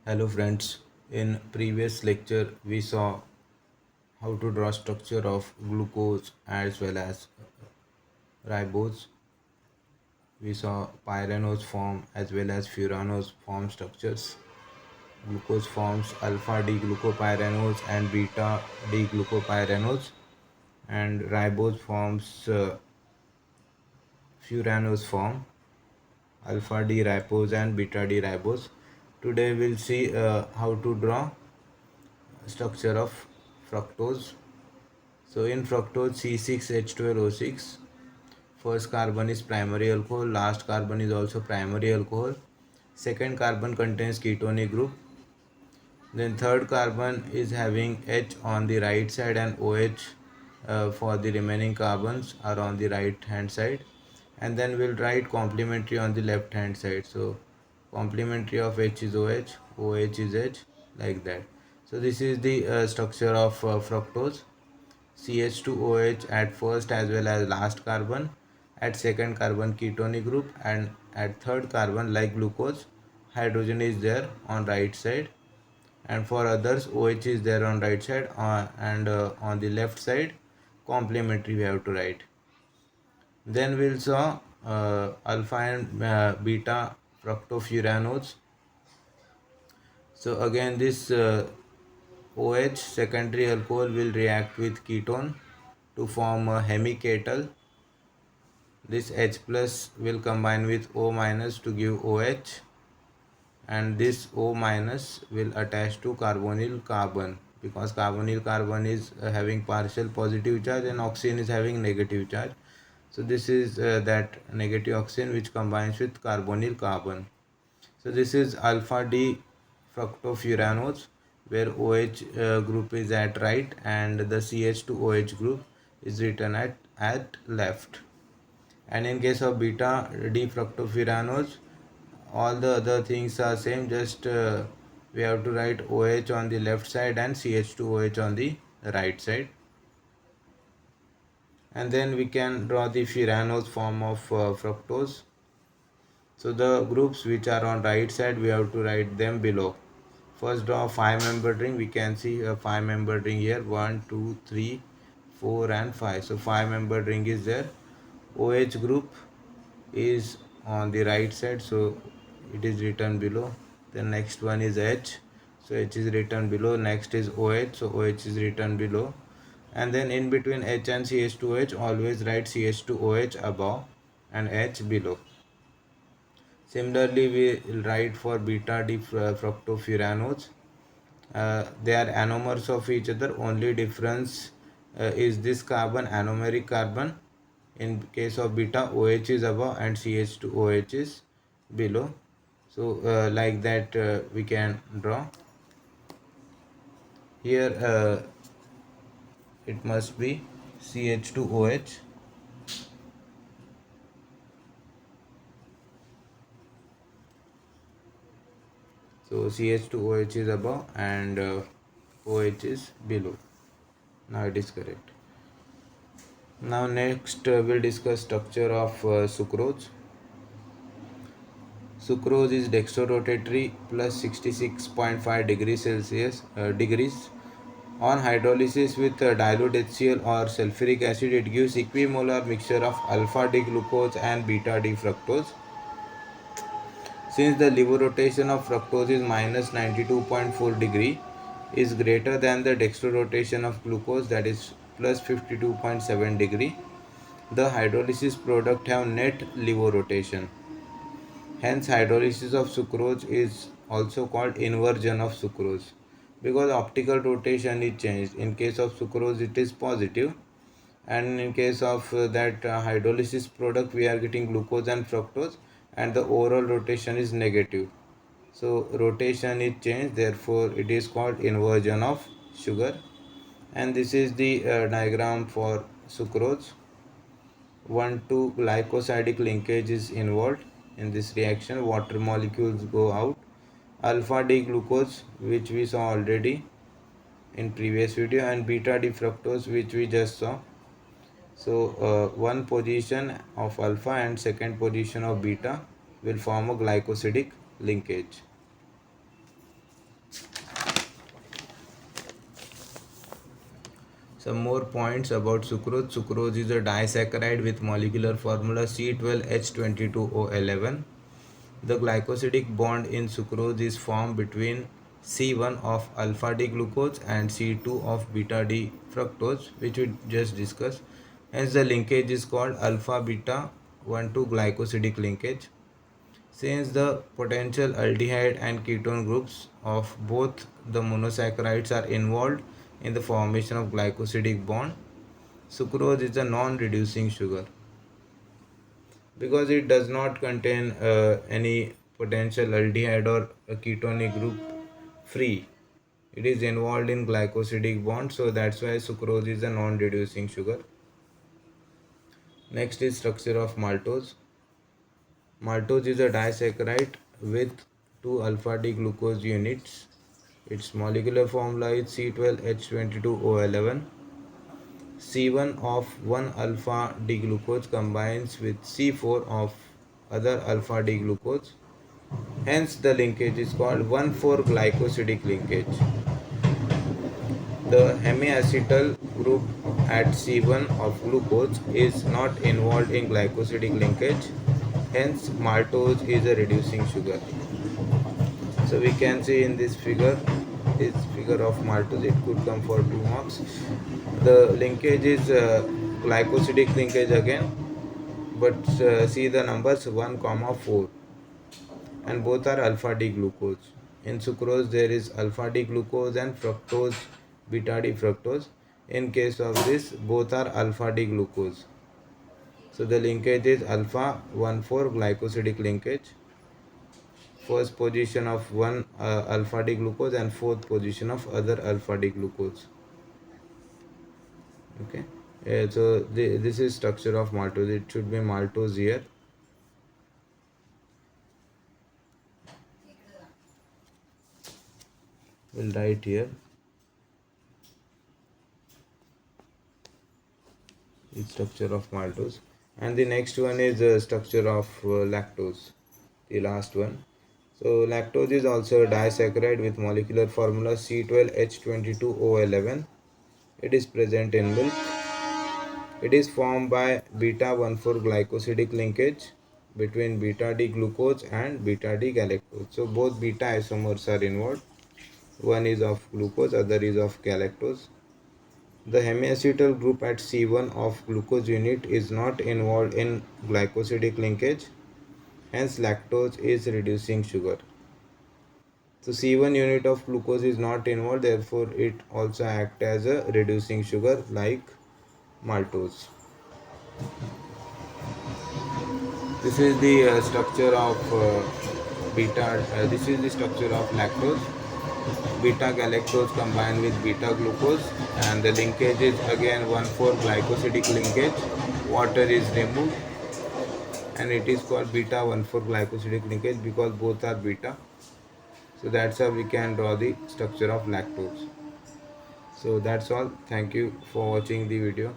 Hello friends, in previous lecture we saw how to draw structure of glucose as well as ribose. We saw pyranose form as well as furanose form structures. Glucose forms alpha D glucopyranose and beta D glucopyranose, and ribose forms furanose form alpha D ribose and beta D ribose. Today we'll see how to draw structure of fructose. So in fructose C6H12O6, first carbon is primary alcohol, last carbon is also primary alcohol. Second carbon contains ketonic group. Then third carbon is having H on the right side and OH for the remaining carbons are on the right hand side. And then we'll write complementary on the left hand side. So complementary of H is OH, OH is H, like that. So this is the structure of fructose. CH2OH at first as well as last carbon, at second carbon ketonic group, and at third carbon like glucose hydrogen is there on right side, and for others OH is there on right side, and on the left side complementary we have to write. Then we'll saw alpha and beta fructofuranones. So again this OH secondary alcohol will react with ketone to form a hemiketal. This H plus will combine with O minus to give OH, and this O minus will attach to carbonyl carbon, because carbonyl carbon is having partial positive charge and oxygen is having negative charge. So this is that negative oxygen which combines with carbonyl carbon. So this is alpha D fructofuranose, where OH group is at right and the CH2OH group is written at left. And in case of beta D fructofuranose, all the other things are same, just we have to write OH on the left side and CH2OH on the right side. And then we can draw the furanose form of fructose. So the groups which are on right side we have to write them below. First draw a 5-membered ring. We can see a 5-membered ring here, 1 2 3 4 and 5. So 5-membered ring is there. OH group is on the right side, so it is written below. The next one is H, so H is written below. Next is OH, so OH is written below. And then in between H and CH2OH always write CH2OH above and H below. Similarly we will write for beta D fructofuranones. They are anomers of each other. Only difference is this carbon, anomeric carbon. In case of beta, OH is above and CH2OH is below. So like that we can draw. Here it must be CH2OH. So CH2OH is above and OH is below. Now it is correct. Now next we'll discuss structure of sucrose. Sucrose is dextrorotatory plus 66.5 degrees Celsius degrees. On hydrolysis with dilute HCl or sulfuric acid, it gives equimolar mixture of alpha D glucose and beta D fructose. Since the lever rotation of fructose is minus 92.4 degree is greater than the dextro rotation of glucose, that is plus 52.7 degree, the hydrolysis product have net lever rotation. Hence hydrolysis of sucrose is also called inversion of sucrose, because optical rotation is changed. In case of sucrose it is positive, and in case of that hydrolysis product we are getting glucose and fructose, and the overall rotation is negative. So rotation is changed, therefore it is called inversion of sugar. And this is the diagram for sucrose. 1,2 glycosidic linkage is involved in this reaction. Water molecules go out. Alpha D glucose, which we saw already in previous video, and beta D fructose, which we just saw. So one position of alpha and second position of beta will form a glycosidic linkage. Some more points about sucrose. Sucrose is a disaccharide with molecular formula C12H22O11. The glycosidic bond in sucrose is formed between C1 of alpha D glucose and C2 of beta D fructose, which we just discussed. Hence, the linkage is called alpha beta 1 2 glycosidic linkage. Since the potential aldehyde and ketone groups of both the monosaccharides are involved in the formation of glycosidic bond, sucrose is a non-reducing sugar. Because it does not contain any potential aldehyde or a ketonic group free, it is involved in glycosidic bond, so that's why sucrose is a non-reducing sugar. Next is structure of maltose. Maltose is a disaccharide with 2 alpha D glucose units. Its molecular formula is C12H22O11. C1 of 1 alpha D glucose combines with C4 of other alpha D glucose. Hence, the linkage is called 1,4 glycosidic linkage. The hemiacetal group at C1 of glucose is not involved in glycosidic linkage. Hence, maltose is a reducing sugar. So we can see in this figure of maltose, it could come for 2 marks. The linkage is glycosidic linkage again, but see the numbers 1, 4, and both are alpha D glucose. In sucrose there is alpha D glucose and fructose, beta D fructose. In case of this, both are alpha D glucose. So the linkage is alpha 1,4 glycosidic linkage. First position of one alpha D glucose and fourth position of other alpha D glucose. Okay, so this is structure of maltose. It should be maltose here. We'll write here. The structure of maltose, and the next one is the structure of lactose, the last one. So lactose is also a disaccharide with molecular formula C12H22O11. It is present in milk. It is formed by beta 1,4 glycosidic linkage between beta D glucose and beta D galactose. So both beta isomers are involved. One is of glucose, other is of galactose. The hemiacetal group at C1 of glucose unit is not involved in glycosidic linkage. Hence, lactose is reducing sugar. So C1 unit of glucose is not involved, therefore it also acts as a reducing sugar like maltose. This is the structure of beta. This is the structure of lactose. Beta galactose combined with beta glucose, and the linkage is again 1,4 glycosidic linkage. Water is removed, and it is called beta 1,4 glycosidic linkage because both are beta. So that's how we can draw the structure of lactose. So that's all. Thank you for watching the video.